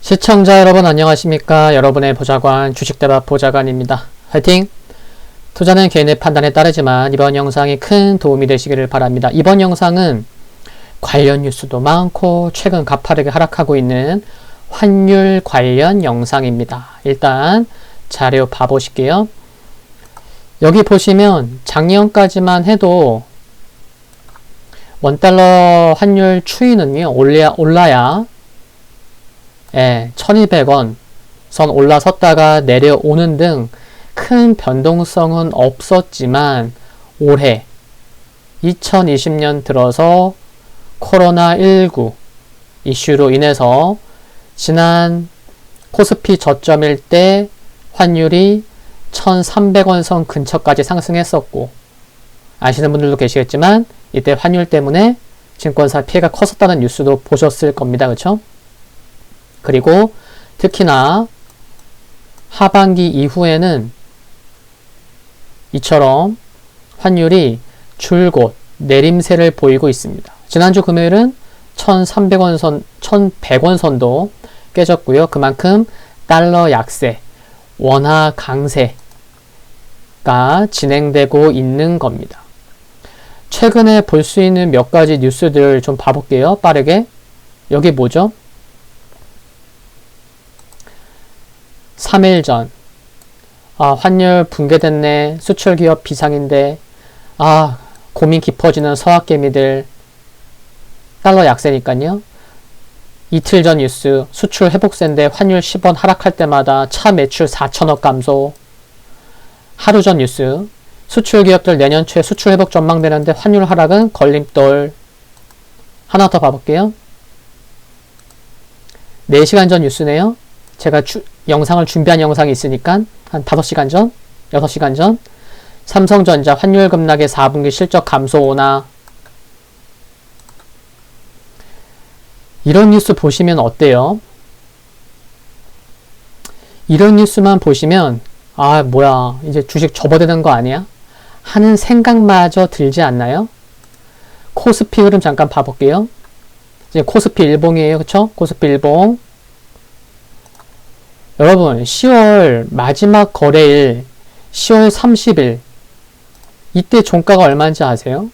시청자 여러분 안녕하십니까? 여러분의 보좌관 주식대박 보좌관입니다. 화이팅! 투자는 개인의 판단에 따르지만 이번 영상이 큰 도움이 되시기를 바랍니다. 이번 영상은 관련 뉴스도 많고 최근 가파르게 하락하고 있는 환율 관련 영상입니다. 일단 자료 봐보실게요. 여기 보시면 작년까지만 해도 원달러 환율 추이는요 올라야 1200원 선 올라섰다가 내려오는 등 큰 변동성은 없었지만 올해 2020년 들어서 코로나19 이슈로 인해서 지난 코스피 저점일 때 환율이 1300원 선 근처까지 상승했었고, 아시는 분들도 계시겠지만 이때 환율 때문에 증권사 피해가 컸었다는 뉴스도 보셨을 겁니다. 그쵸? 그리고 특히나 하반기 이후에는 이처럼 환율이 줄곧 내림세를 보이고 있습니다. 지난주 금요일은 1300원 선, 1100원 선도 깨졌고요. 그만큼 달러 약세, 원화 강세가 진행되고 있는 겁니다. 최근에 볼 수 있는 몇 가지 뉴스들 좀 봐볼게요. 빠르게. 여기 뭐죠? 3일 전 환율 붕괴됐네. 수출기업 비상인데 고민 깊어지는 서학개미들. 달러 약세니까요. 이틀 전 뉴스 수출 회복세인데 환율 10원 하락할 때마다 차 매출 4천억 감소. 하루 전 뉴스 수출기업들 내년 초에 수출 회복 전망되는데 환율 하락은 걸림돌. 하나 더 봐볼게요. 4시간 전 뉴스네요. 제가 영상을 준비한 영상이 있으니까 한 5시간 전? 6시간 전? 삼성전자 환율 급락의 4분기 실적 감소나. 이런 뉴스 보시면 어때요? 이런 뉴스만 보시면 뭐야 이제 주식 접어드는 거 아니야? 하는 생각마저 들지 않나요? 코스피 흐름 잠깐 봐볼게요. 이제 코스피 일봉이에요. 그쵸? 코스피 일봉. 여러분 10월 마지막 거래일 10월 30일 이때 종가가 얼마인지 아세요?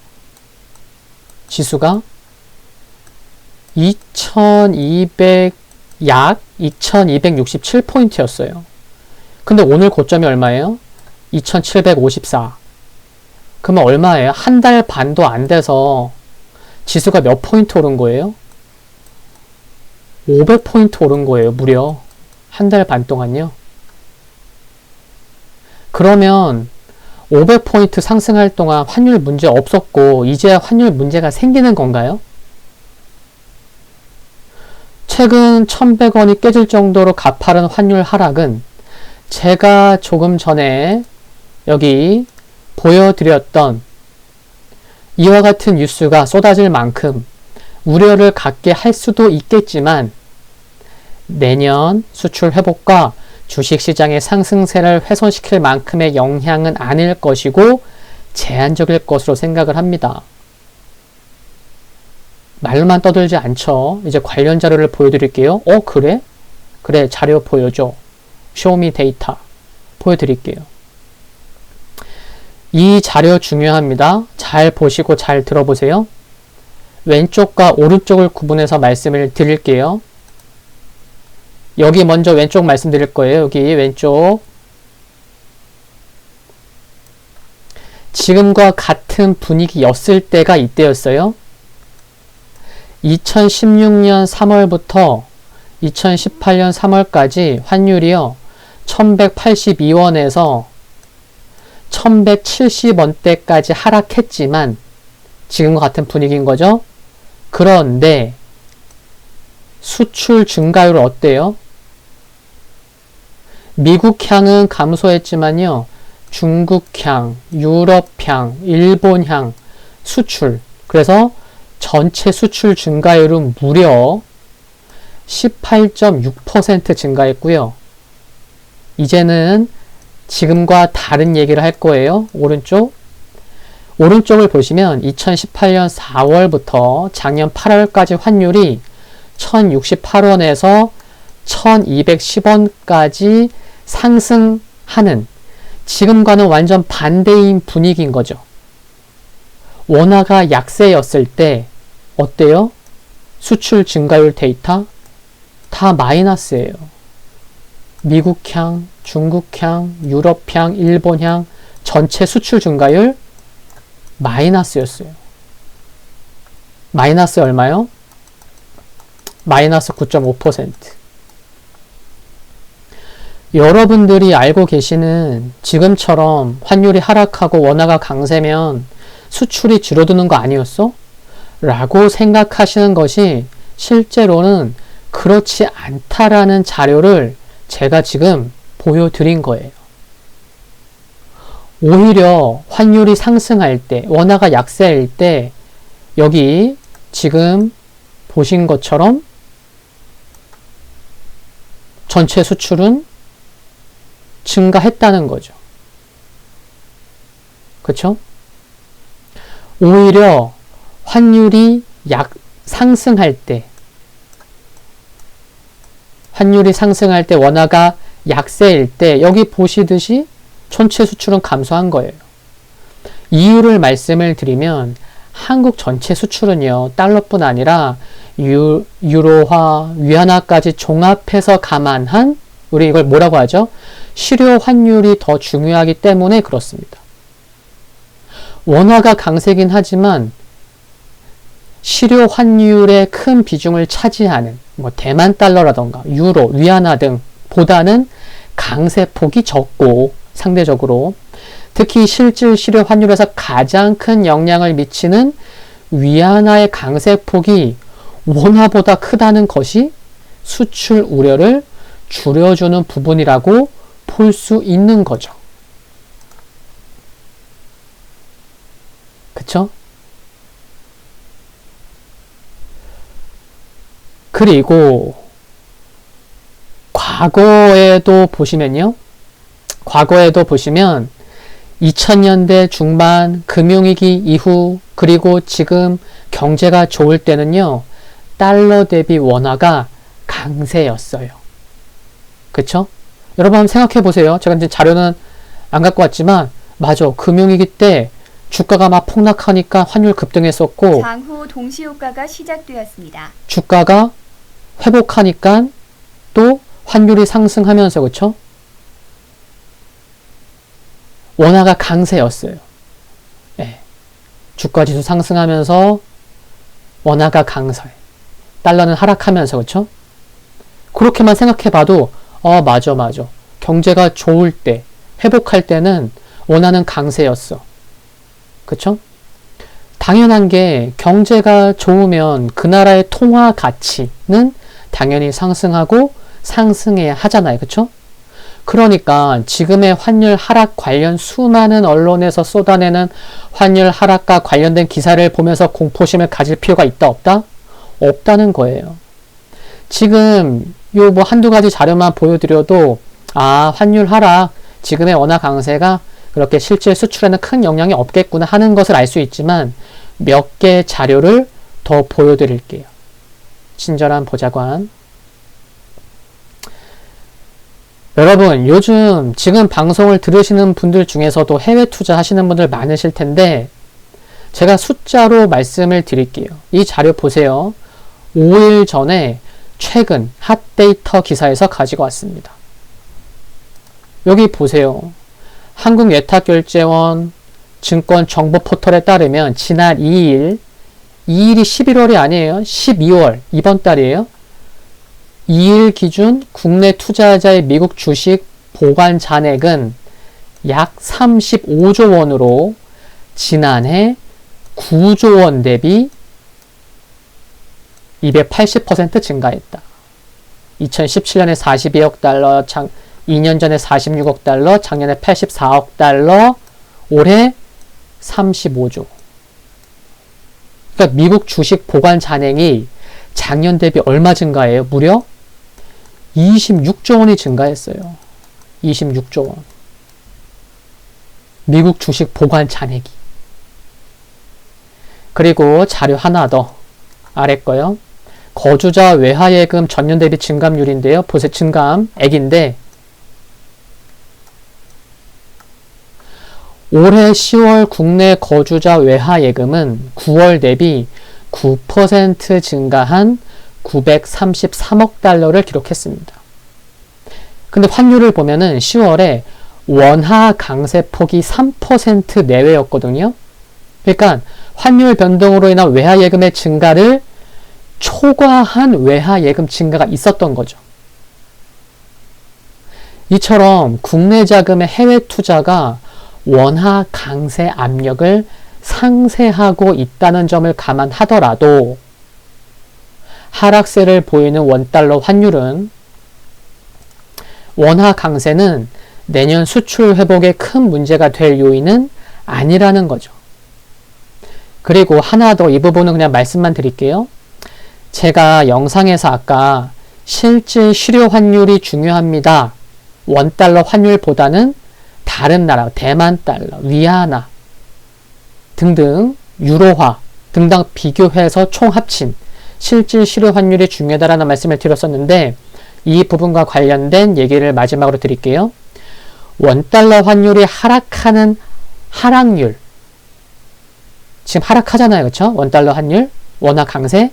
지수가 약 2267포인트였어요. 근데 오늘 고점이 얼마예요? 2754. 그러면 얼마예요? 한 달 반도 안 돼서 지수가 몇 포인트 오른 거예요? 500포인트 오른 거예요. 무려 한 달 반 동안요. 그러면 500포인트 상승할 동안 환율 문제 없었고 이제야 환율 문제가 생기는 건가요? 최근 1100원이 깨질 정도로 가파른 환율 하락은 제가 조금 전에 여기 보여드렸던 이와 같은 뉴스가 쏟아질 만큼 우려를 갖게 할 수도 있겠지만 내년 수출 회복과 주식시장의 상승세를 훼손시킬 만큼의 영향은 아닐 것이고 제한적일 것으로 생각을 합니다. 말로만 떠들지 않죠. 이제 관련 자료를 보여드릴게요. 그래? 그래, 자료 보여줘. 쇼미 데이터 보여드릴게요. 이 자료 중요합니다. 잘 보시고 잘 들어보세요. 왼쪽과 오른쪽을 구분해서 말씀을 드릴게요. 여기 먼저 왼쪽 말씀드릴 거예요. 여기 왼쪽. 지금과 같은 분위기였을 때가 이때였어요. 2016년 3월부터 2018년 3월까지 환율이요. 1182원에서 1170원대까지 하락했지만 지금과 같은 분위기인 거죠. 그런데 수출 증가율 어때요? 미국향은 감소했지만요. 중국향, 유럽향, 일본향 수출. 그래서 전체 수출 증가율은 무려 18.6% 증가했고요. 이제는 지금과 다른 얘기를 할 거예요. 오른쪽을 보시면 2018년 4월부터 작년 8월까지 환율이 1068원에서 1210원까지 상승하는 지금과는 완전 반대인 분위기인 거죠. 원화가 약세였을 때 어때요? 수출 증가율 데이터 다 마이너스예요. 미국향, 중국향, 유럽향, 일본향 전체 수출 증가율 마이너스였어요. 마이너스 얼마요? 마이너스 9.5%. 여러분들이 알고 계시는 지금처럼 환율이 하락하고 원화가 강세면 수출이 줄어드는 거 아니었어? 라고 생각하시는 것이 실제로는 그렇지 않다라는 자료를 제가 지금 보여드린 거예요. 오히려 환율이 상승할 때, 원화가 약세일 때 여기 지금 보신 것처럼 전체 수출은 증가했다는 거죠. 그쵸? 오히려 환율이 상승할 때 원화가 약세일 때 여기 보시듯이 전체 수출은 감소한 거예요. 이유를 말씀을 드리면 한국 전체 수출은요, 달러뿐 아니라 유로화, 위안화까지 종합해서 감안한 우리 이걸 뭐라고 하죠? 실효 환율이 더 중요하기 때문에 그렇습니다. 원화가 강세긴 하지만 실효 환율의 큰 비중을 차지하는 뭐 대만 달러라던가 유로, 위안화 등 보다는 강세폭이 적고 상대적으로 특히 실질 실효 환율에서 가장 큰 영향을 미치는 위안화의 강세폭이 원화보다 크다는 것이 수출 우려를 줄여주는 부분이라고 볼 수 있는 거죠. 그쵸? 그리고 과거에도 보시면 2000년대 중반 금융위기 이후 그리고 지금 경제가 좋을 때는요, 달러 대비 원화가 강세였어요. 그쵸? 여러분 한번 생각해 보세요. 제가 이제 자료는 안 갖고 왔지만 맞아. 금융위기 때 주가가 막 폭락하니까 환율 급등했었고 장후 동시효과가 시작되었습니다. 주가가 회복하니까 또 환율이 상승하면서 그쵸? 원화가 강세였어요. 예. 주가지수 상승하면서 원화가 강세. 달러는 하락하면서 그쵸? 그렇게만 생각해봐도 맞아. 경제가 좋을 때, 회복할 때는 원화는 강세였어. 그쵸? 당연한 게 경제가 좋으면 그 나라의 통화 가치는 당연히 상승하고 상승해야 하잖아요. 그쵸? 그러니까 지금의 환율 하락 관련 수많은 언론에서 쏟아내는 환율 하락과 관련된 기사를 보면서 공포심을 가질 필요가 있다 없다? 없다는 거예요. 지금 요 뭐 한두 가지 자료만 보여드려도 환율 하락, 지금의 원화 강세가 그렇게 실제 수출에는 큰 영향이 없겠구나 하는 것을 알 수 있지만 몇 개 자료를 더 보여드릴게요. 친절한 보좌관. 여러분 요즘 지금 방송을 들으시는 분들 중에서도 해외 투자하시는 분들 많으실 텐데 제가 숫자로 말씀을 드릴게요. 이 자료 보세요. 5일 전에 최근 핫데이터 기사에서 가지고 왔습니다. 여기 보세요. 한국예탁결제원 증권 정보 포털에 따르면 지난 2일이 11월이 아니에요. 12월 이번 달이에요. 2일 기준 국내 투자자의 미국 주식 보관 잔액은 약 35조 원으로 지난해 9조 원 대비 280% 증가했다. 2017년에 42억 달러, 2년 전에 46억 달러, 작년에 84억 달러, 올해 35조. 그러니까 미국 주식 보관 잔액이 작년 대비 얼마 증가해요? 무려 26조 원이 증가했어요. 26조 원. 미국 주식 보관 잔액이. 그리고 자료 하나 더. 아래 거요. 거주자 외화예금 전년 대비 증감률인데요. 보세 증감액인데 올해 10월 국내 거주자 외화예금은 9월 대비 9% 증가한 933억 달러를 기록했습니다. 근데 환율을 보면은 10월에 원화 강세폭이 3% 내외였거든요. 그러니까 환율 변동으로 인한 외화예금의 증가를 초과한 외화예금 증가가 있었던 거죠. 이처럼 국내 자금의 해외 투자가 원화 강세 압력을 상쇄하고 있다는 점을 감안하더라도 하락세를 보이는 원달러 환율은 원화 강세는 내년 수출 회복에 큰 문제가 될 요인은 아니라는 거죠. 그리고 하나 더 이 부분은 그냥 말씀만 드릴게요. 제가 영상에서 아까 실질 실효 환율이 중요합니다. 원달러 환율보다는 다른 나라, 대만 달러, 위안화 등등 유로화 등등 비교해서 총 합친 실질 실효 환율이 중요하다라는 말씀을 드렸었는데 이 부분과 관련된 얘기를 마지막으로 드릴게요. 원달러 환율이 하락하는 하락률 지금 하락하잖아요. 그렇죠? 원달러 환율, 원화 강세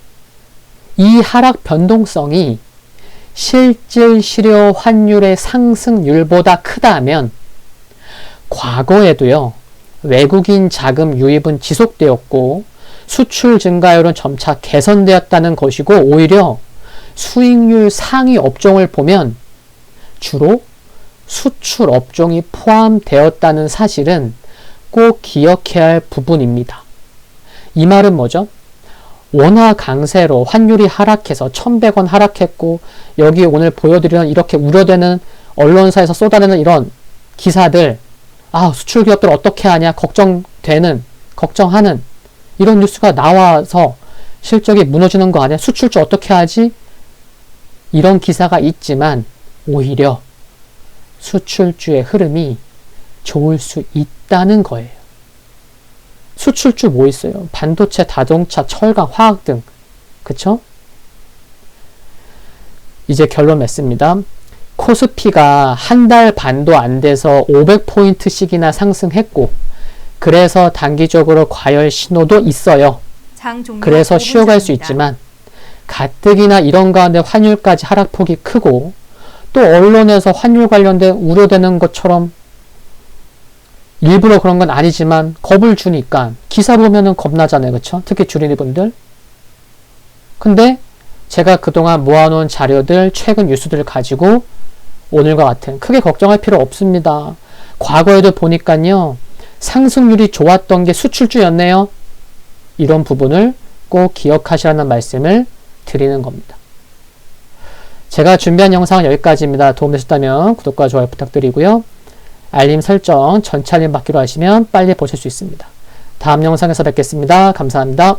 이 하락 변동성이 실질 실효 환율의 상승률보다 크다면 과거에도요. 외국인 자금 유입은 지속되었고 수출 증가율은 점차 개선되었다는 것이고 오히려 수익률 상위 업종을 보면 주로 수출 업종이 포함되었다는 사실은 꼭 기억해야 할 부분입니다. 이 말은 뭐죠? 원화 강세로 환율이 하락해서 1,100원 하락했고 여기 오늘 보여드리는 이렇게 우려되는 언론사에서 쏟아내는 이런 기사들 수출 기업들 어떻게 하냐 걱정하는 이런 뉴스가 나와서 실적이 무너지는 거 아니야? 수출주 어떻게 하지? 이런 기사가 있지만 오히려 수출주의 흐름이 좋을 수 있다는 거예요. 수출주 뭐 있어요? 반도체, 자동차, 철강, 화학 등. 그쵸? 이제 결론 맺습니다. 코스피가 한 달 반도 안 돼서 500포인트씩이나 상승했고 그래서 단기적으로 과열 신호도 있어요. 그래서 쉬어갈 수 있지만 가뜩이나 이런 가운데 환율까지 하락폭이 크고 또 언론에서 환율 관련된 우려되는 것처럼 일부러 그런 건 아니지만 겁을 주니까 기사 보면은 겁나잖아요. 그쵸? 특히 주린이분들. 근데 제가 그동안 모아놓은 자료들, 최근 뉴스들을 가지고 오늘과 같은 크게 걱정할 필요 없습니다. 과거에도 보니까요. 상승률이 좋았던 게 수출주였네요. 이런 부분을 꼭 기억하시라는 말씀을 드리는 겁니다. 제가 준비한 영상은 여기까지입니다. 도움되셨다면 구독과 좋아요 부탁드리고요. 알림 설정 전체 알림 받기로 하시면 빨리 보실 수 있습니다. 다음 영상에서 뵙겠습니다. 감사합니다.